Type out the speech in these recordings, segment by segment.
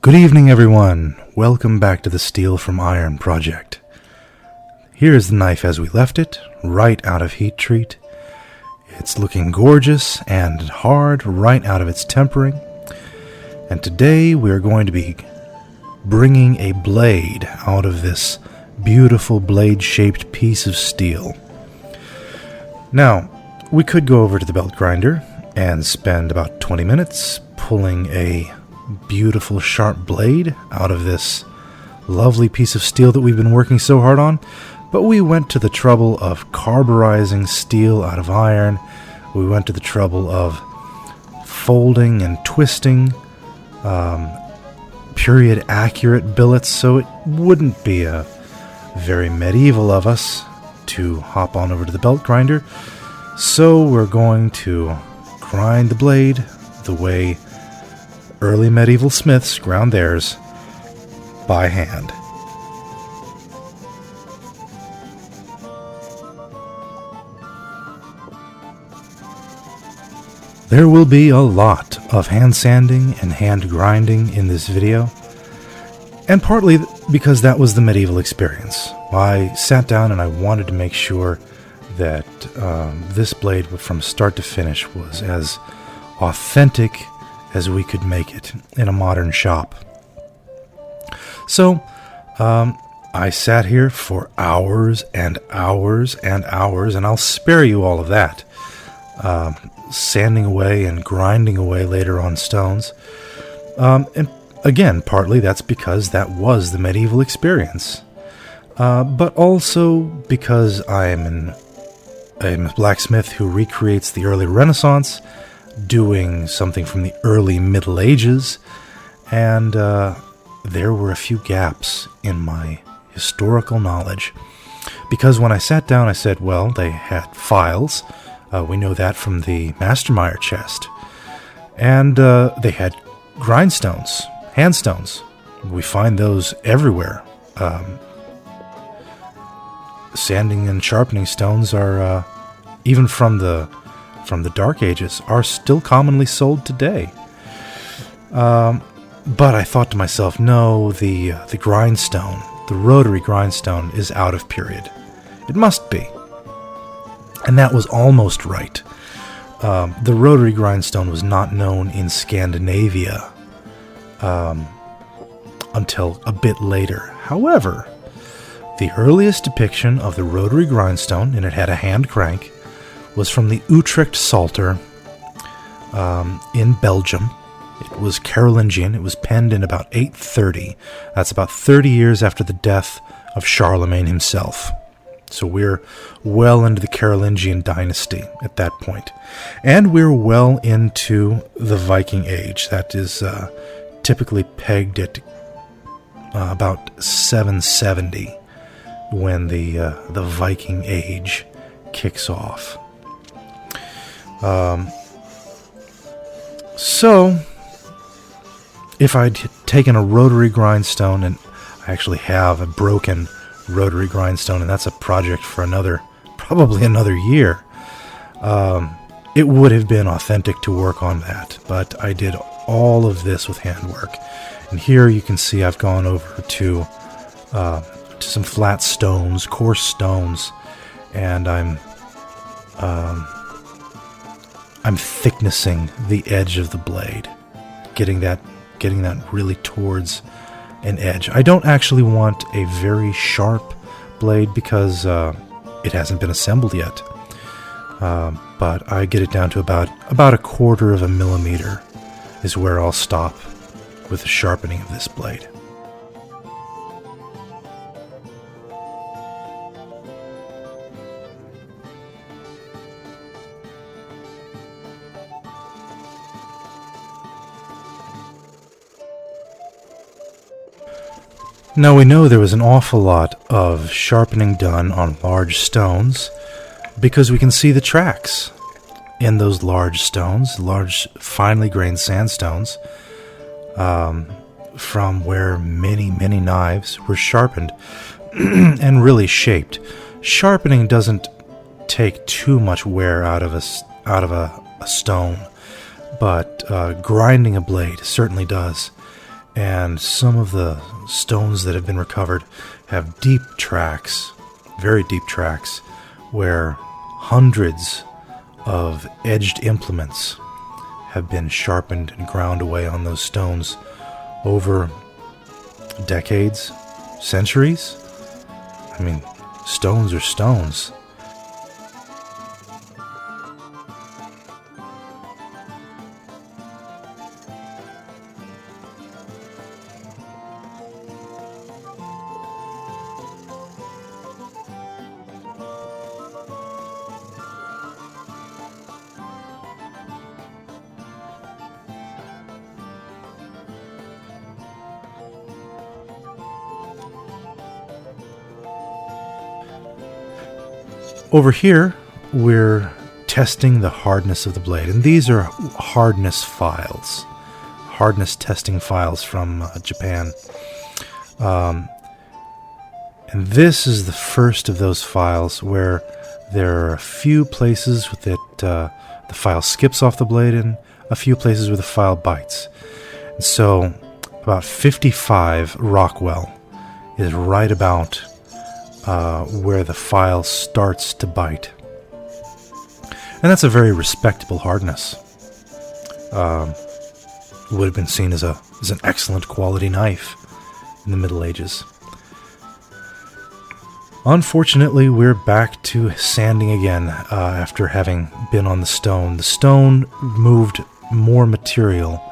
Good evening, everyone. Welcome back to the Steel from Iron project. Here is the knife as we left it, right out of heat treat. It's looking gorgeous and hard right out of its tempering. And today we are going to be bringing a blade out of this beautiful blade-shaped piece of steel. Now, we could go over to the belt grinder and spend about 20 minutes pulling a beautiful sharp blade out of this lovely piece of steel that we've been working so hard on, but we went to the trouble of carburizing steel out of iron. We went to the trouble of folding and twisting period accurate billets, so it wouldn't be a very medieval of us to hop on over to the belt grinder. So we're going to grind the blade the way early medieval smiths ground theirs, by hand. There will be a lot of hand sanding and hand grinding in this video, and partly because that was the medieval experience. I sat down and I wanted to make sure that this blade from start to finish was as authentic as we could make it in a modern shop. So, I sat here for hours and hours and hours, and I'll spare you all of that. Sanding away and grinding away later on stones. And again, partly that's because that was the medieval experience. But also because I'm a blacksmith who recreates the early Renaissance, doing something from the early Middle Ages, and there were a few gaps in my historical knowledge. Because when I sat down, I said, well, they had files. We know that from the Mastermeyer chest. And they had grindstones, handstones. We find those everywhere. Sanding and sharpening stones are, even from the Dark Ages, are still commonly sold today. But I thought to myself, no, the grindstone, the rotary grindstone, is out of period. It must be. And that was almost right. The rotary grindstone was not known in Scandinavia until a bit later. However, the earliest depiction of the rotary grindstone, and it had a hand crank, was from the Utrecht Psalter in Belgium. It was Carolingian. It was penned in about 830. That's about 30 years after the death of Charlemagne himself. So we're well into the Carolingian dynasty at that point. And we're well into the Viking Age. That is typically pegged at about 770 when the Viking Age kicks off. So, if I'd taken a rotary grindstone, and I actually have a broken rotary grindstone, and that's a project for probably another year, it would have been authentic to work on that. But I did all of this with handwork. And here you can see I've gone over to some flat stones, coarse stones, and I'm thicknessing the edge of the blade, getting that really towards an edge. I don't actually want a very sharp blade because it hasn't been assembled yet, but I get it down to about a quarter of a millimeter is where I'll stop with the sharpening of this blade. Now we know there was an awful lot of sharpening done on large stones because we can see the tracks in those large stones, large finely grained sandstones, from where many, many knives were sharpened and really shaped. Sharpening doesn't take too much wear out of a stone, but grinding a blade certainly does. And some of the stones that have been recovered have deep tracks, very deep tracks, where hundreds of edged implements have been sharpened and ground away on those stones over decades, centuries. I mean, stones are stones. Over here, we're testing the hardness of the blade, and these are hardness files, hardness testing files from Japan. And this is the first of those files where there are a few places that the file skips off the blade and a few places where the file bites. And so about 55 Rockwell is right about where the file starts to bite. And that's a very respectable hardness. Would have been seen as an excellent quality knife in the Middle Ages. Unfortunately, we're back to sanding again after having been on the stone. The stone moved more material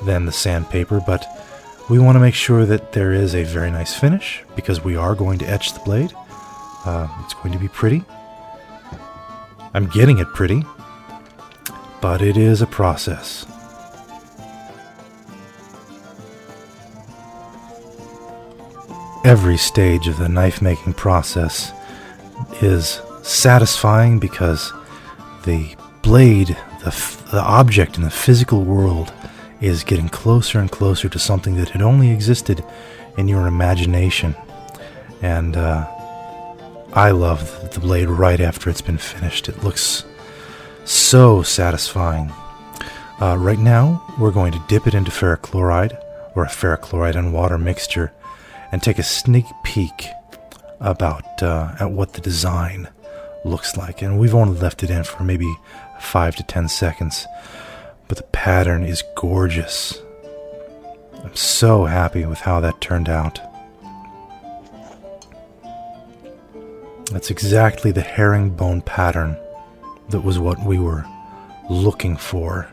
than the sandpaper, but we want to make sure that there is a very nice finish because we are going to etch the blade. It's going to be pretty. I'm getting it pretty, but it is a process. Every stage of the knife-making process is satisfying because the blade, the object in the physical world, is getting closer and closer to something that had only existed in your imagination. And I love the blade right after it's been finished. It looks so satisfying. Right now, we're going to dip it into ferric chloride, or a ferric chloride and water mixture, and take a sneak peek about at what the design looks like. And we've only left it in for maybe 5 to 10 seconds. But the pattern is gorgeous. I'm so happy with how that turned out. That's exactly the herringbone pattern that was what we were looking for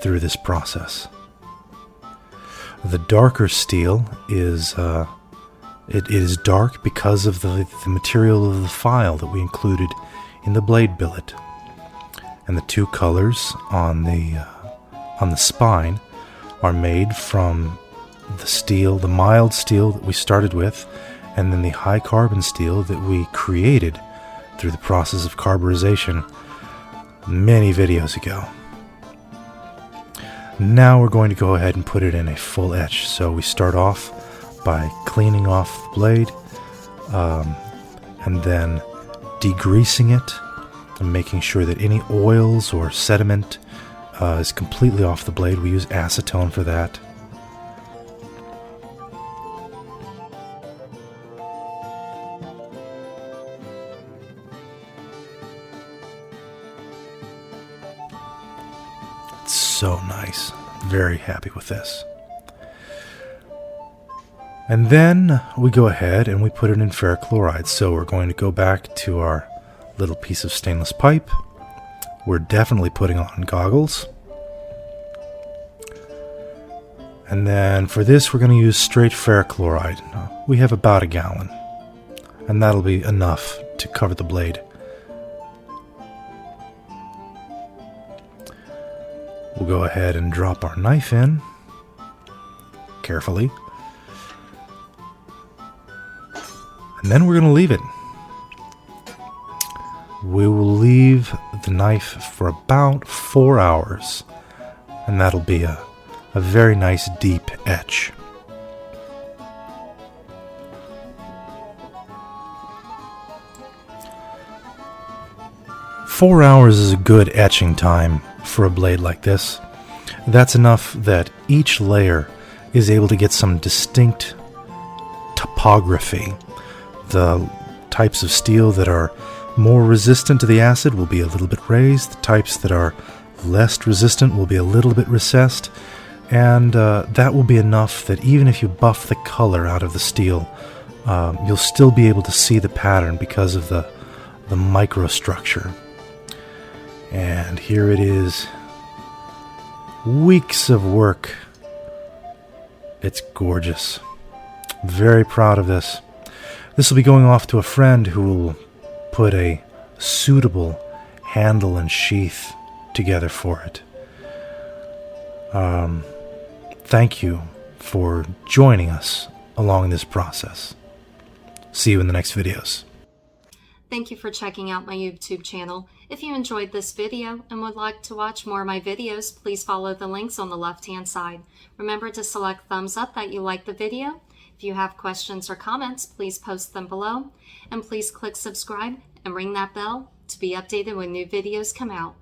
through this process. The darker steel is it is dark because of the material of the file that we included in the blade billet. And the two colors on the spine are made from the steel, the mild steel that we started with, and then the high carbon steel that we created through the process of carburization many videos ago. Now we're going to go ahead and put it in a full etch. So we start off by cleaning off the blade and then degreasing it and making sure that any oils or sediment is completely off the blade. We use acetone for that. It's so nice. Very happy with this. And then we go ahead and we put it in ferric chloride. So we're going to go back to our little piece of stainless pipe. We're definitely putting on goggles. And then for this, we're going to use straight ferric chloride. We have about 1 gallon, and that'll be enough to cover the blade. We'll go ahead and drop our knife in carefully. And then we're going to leave it. We will leave the knife for about 4 hours, and that'll be a very nice deep etch. Four hours is a good etching time for a blade like this. That's enough that each layer is able to get some distinct topography. The types of steel that are more resistant to the acid will be a little bit raised. The types that are less resistant will be a little bit recessed. And that will be enough that even if you buff the color out of the steel, you'll still be able to see the pattern because of the microstructure. And here it is. Weeks of work. It's gorgeous. Very proud of this. This will be going off to a friend who will put a suitable handle and sheath together for it. Thank you for joining us along this process. See you in the next videos. Thank you for checking out my YouTube channel. If you enjoyed this video and would like to watch more of my videos, please follow the links on the left-hand side. Remember to select thumbs up that you like the video. If you have questions or comments, please post them below. And please click subscribe and ring that bell to be updated when new videos come out.